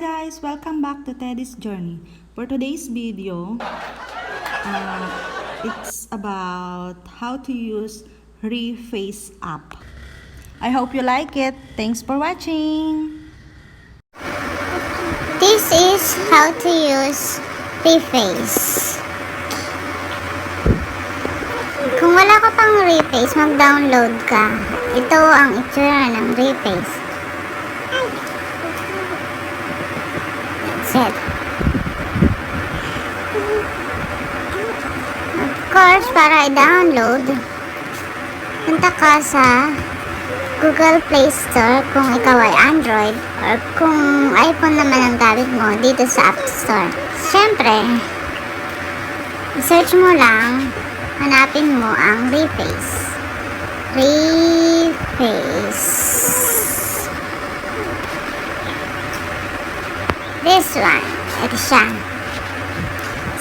guys, welcome back to Teddy's Journey. For today's video, it's about how to use Reface App. I hope you like it. Thanks for watching. This is how to use Reface. Kung wala ka pang Reface, mag-download ka. Ito ang itsura ng Reface. That's it. Of course, para i-download, punta ka sa Google Play Store kung ikaw ay Android, or kung iPhone naman ang gamit mo, dito sa App Store. Siyempre, search mo lang, hanapin mo ang Reface. Reface. This one. Ito siya.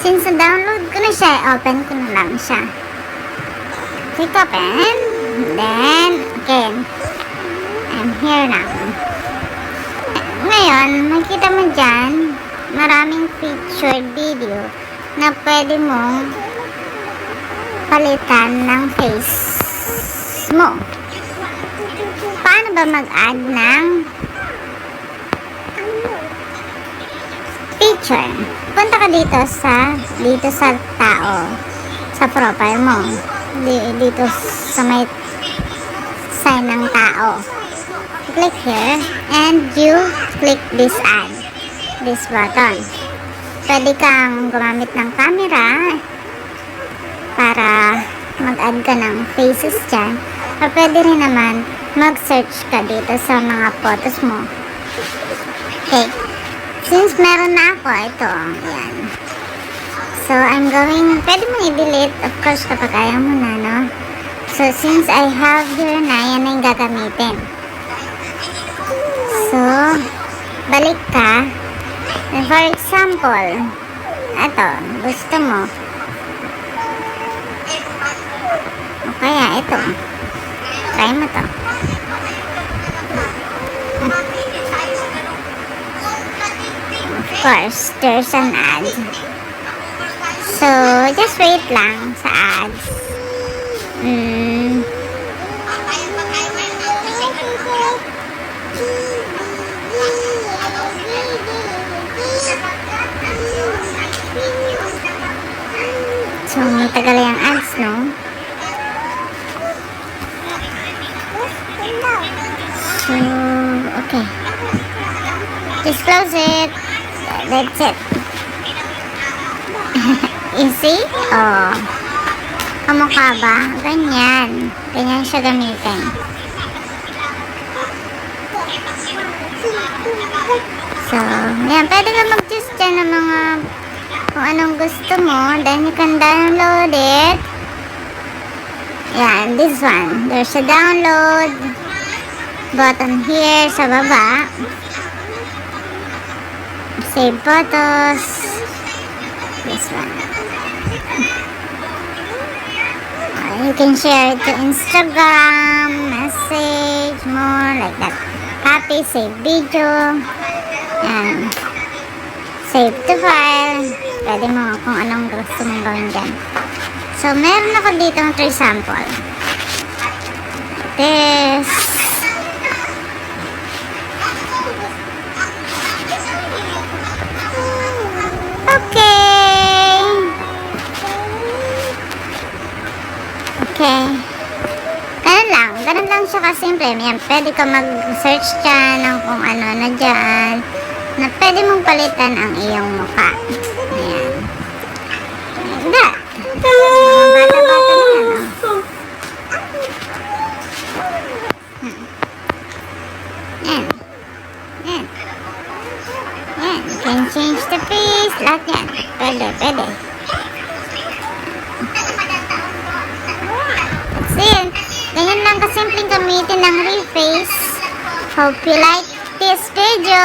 Since na-download ko na siya, open ko na lang siya. Click open. Then, again, I'm here now. Ngayon, makikita mo dyan, maraming featured video na pwede mong palitan ng face mo. Paano ba mag-add ng picture? Punta ka dito sa tao, sa profile mo. Dito sa may sign ng tao. Click here and you click this add, this button. Pwede kang gumamit ng camera para mag-add ka ng faces dyan, or pwede rin naman mag-search ka dito sa mga photos mo. Okay, since meron na ako, ito, yan. So, pwede mo i-delete, of course, kapag ayaw mo na, no? So, since I have here na, yan na yung gagamitin. So, balik ka. And for example, ito, gusto mo. O kaya, ito. Try mo to. Of course, there's an ad. So, just wait lang sa ads. So, matagal yung ads, no? So, okay. Just close it. That's it. Easy? Oh. Kamukha ba? Ganyan. Ganyan siya gamitin. So, yan. Pwede ka mag-choose dyan ng mga kung anong gusto mo. Then you can download it. Yan. This one. There's a download button here sa baba. Save photos. This one. You can share it to Instagram, message, more like that. Copy, save video, and save the file. Pwede mo kung anong gusto mong gawin dyan. So, meron ako dito ng 3 sample. This. Okay. Ganun lang siya kasimple. Yan, pwede ka mag-search dyan ng kung ano na dyan, na pwede mong palitan ang iyong mukha. Ayan. Like that. Bata-bata na yan, no? Yan. Yan. Yan. You can change the face. Lahat yan. Pwede. Ganyan lang kasimpleng gamitin ng Reface. Hope you like this video.